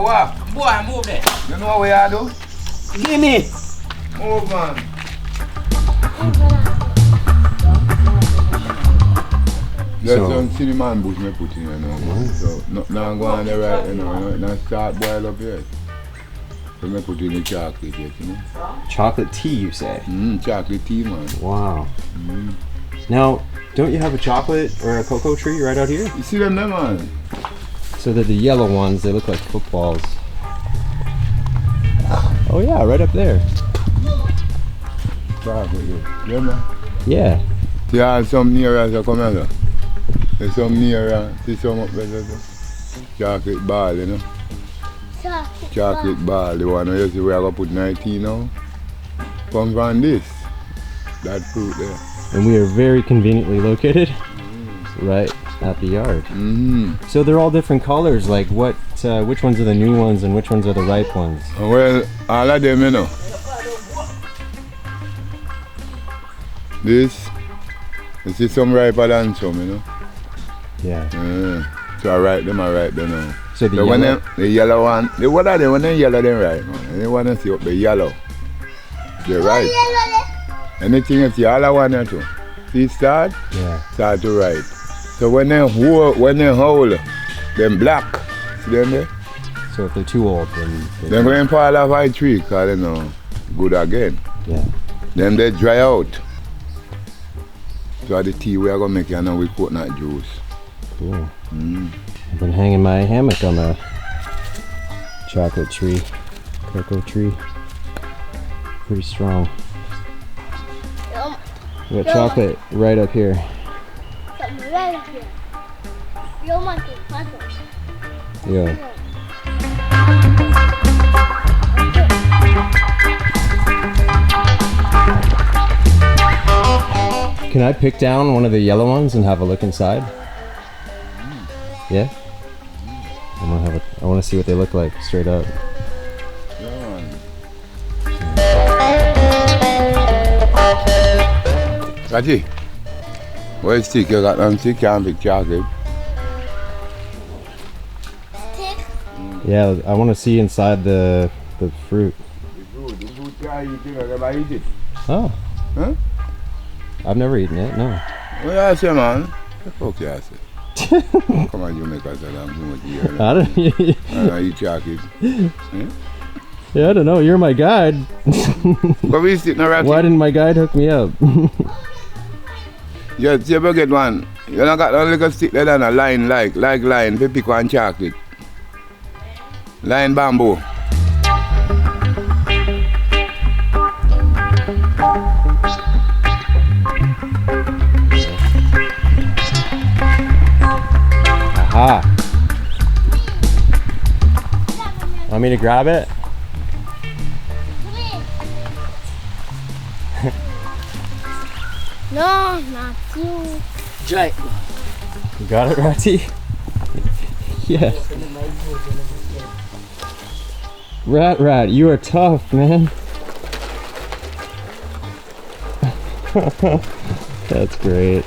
what? Boy, move there. You know what I do? Give me. Move, man. There's some cinnamon bush me put in here now. So, now go on there right now. Not start boil up yet. So me put in the chocolate yet, you know. Chocolate tea, you say? Chocolate tea, man. Wow. Now, don't you have a chocolate or a cocoa tree right out here? You see them there, man? So they're the yellow ones. They look like footballs. Oh yeah, right up there. Chocolate, yeah, man. Yeah. See how some near us come here. There's some near see some up there. Chocolate ball, you know. Chocolate ball, the one you see where I go put 19 now. Comes from this. That fruit there. And we are very conveniently located right at the yard. So they're all different colors. Like what? Which ones are the new ones and which ones are the ripe ones? Well, all of them, you know. This, you see some riper than some, you know. Yeah. So I write them now. So the yellow? The yellow one, what are they? When they yellow, they right, man. And they want to see up the yellow. They're right. Anything you see, all I want to. See start? Yeah. Start to write. So when they hold, them black. See them there? So if they're too old, then they're going to fall off a tree because they know good again. Yeah. Then they dry out. So the tea we are going to make now with coconut juice. Cool. I've been hanging my hammock on the chocolate tree, cocoa tree. Pretty strong. We got chocolate right up here. Yeah. Can I pick down one of the yellow ones and have a look inside? Yeah? I want to see what they look like straight up. Ratty, where's stick? You got them stick, can't pick chocolate. Yeah, I want to see inside the fruit. The fruit, yeah, you think I never eat it. Oh. Huh? I've never eaten it, no. Well, I say, man. Fuck you, I say. Come on, Jamaica, so I'm too much here. I don't eat chocolate. Yeah, I don't know. You're my guide. But we sit in a Ratty. Why didn't my guide hook me up? Yeah, you ever get one? You don't got a little stick there than a line like line, pick one chocolate. Line bamboo. Aha. Want me to grab it? No, not you. Try. You got it, Ratty? Yeah. Rat, you are tough, man. That's great.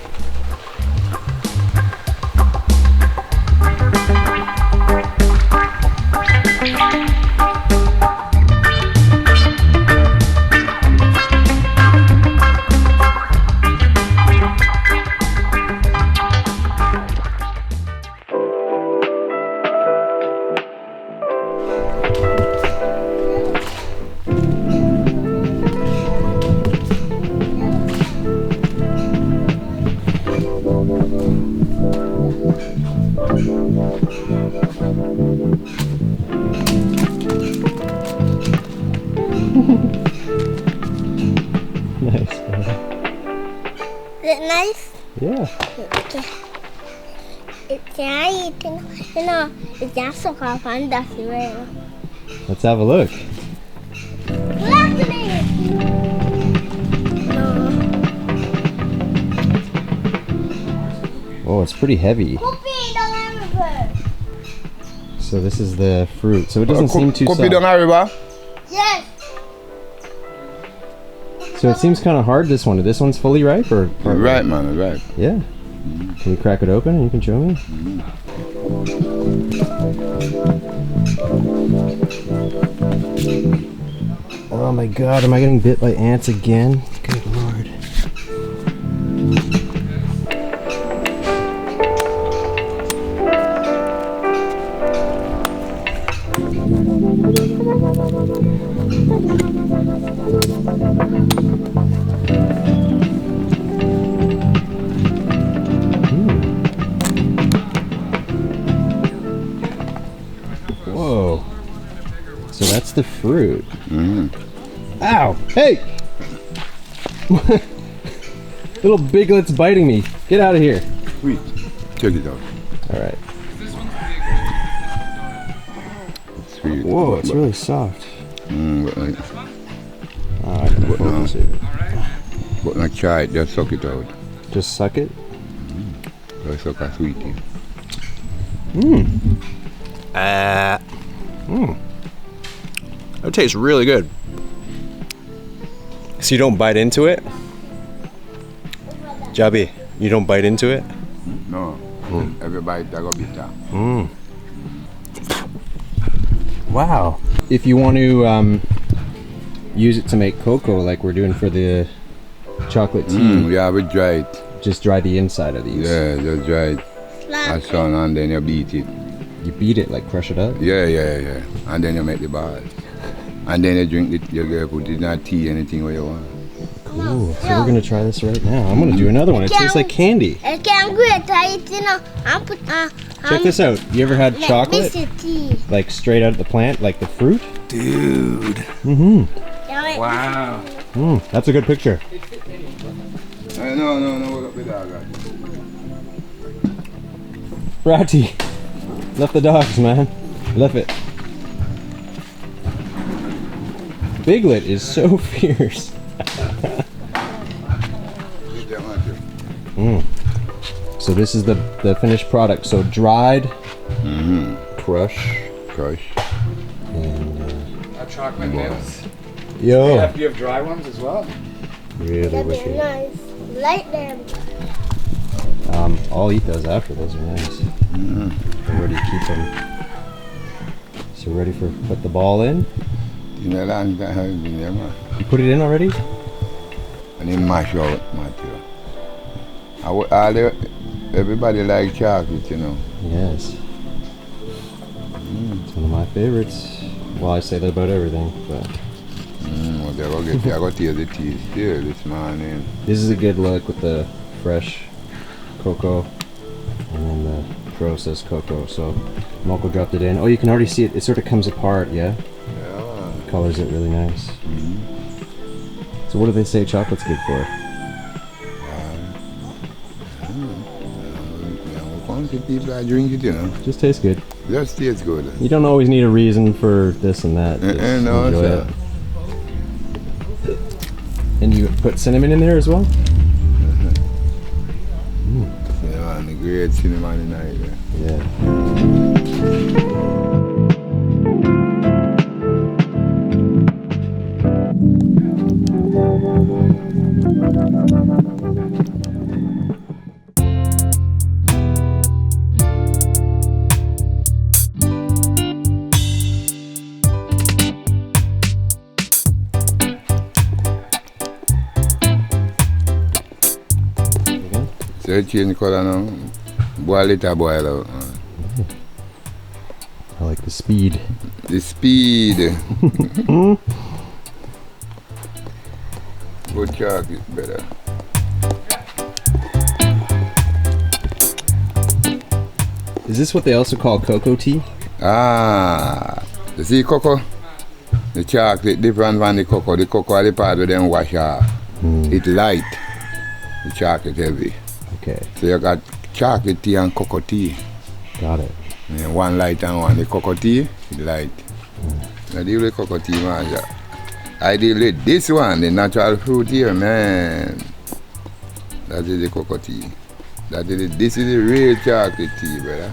Nice, man. Is it nice? Yeah. Okay. It's nice. You know, it's just so fun. That's real. Let's have a look. Oh, it's pretty heavy. So this is the fruit. So it doesn't seem too soft. Yes. So it seems kind of hard, this one. This one's fully ripe or? Right, man, right. Yeah. Can we crack it open and you can show me? Oh my god, am I getting bit by ants again? Good lord. Whoa. So that's the fruit. Ow! Hey! Little biglet's biting me. Get out of here. Sweet. Check it out. Alright. Sweet. Whoa, it's really soft. But like, I can focus it. but not try it, just suck it out. Just suck it? Just suck a sweetie. That tastes really good. So you don't bite into it? Jabby, you don't bite into it? No. Every bite I go bitter. Wow. If you want to use it to make cocoa like we're doing for the chocolate tea, Yeah, we dry it. just dry the inside of these. Yeah, just dry it. A sun and then you beat it. You beat it, like crush it up? Yeah. And then you make the bars. And then you drink it, you put it in a tea, anything what you want. Cool. So we're gonna try this right now. I'm gonna do another one. It tastes like candy. I can't grate it, you know. I'm put Check this out. You ever had chocolate? tea. Like straight out of the plant, like the fruit? Dude. Mm-hmm. Wow. That's a good picture. No, what up with that guy? Ratty. Left the dogs, man. Left it. Biglet is so fierce. So this is the finished product. So dried, crush, and chocolate nibs. yo, Do you have dry ones as well? really They're wicked. nice. Like them. I'll eat those after. Those are nice. I'm ready to keep them. So ready for put the ball in. You know that man. You put it in already? And then mash out, everybody like chocolate, you know. Yes. It's one of my favorites. Well, I say that about everything, but I got to taste the tea still this morning. this is a good look with the fresh cocoa and then the processed cocoa. So Mokko dropped it in. Oh, you can already see it. It sort of comes apart, yeah? Yeah. Colors it really nice. So what do they say chocolate's good for? People I drink it, you know. Just tastes good. Just tastes good. You don't always need a reason for this and that. Just No, enjoy sir. it. And you put cinnamon in there as well? Yeah, and the great cinnamon tonight. Yeah. So you change color now. Boil it or boil out. I like the speed. The speed. Good chocolate better. Is this what they also call cocoa tea? You see cocoa? The chocolate different from the cocoa. The cocoa are the part where them wash off. It's light. The chocolate heavy. Okay, So you got chocolate tea and cocoa tea. got it. And one light and one. The cocoa tea is light. I deal with cocoa tea, man. I deal with this one, the natural fruit here, man. That is the cocoa tea. This is the real chocolate tea, brother.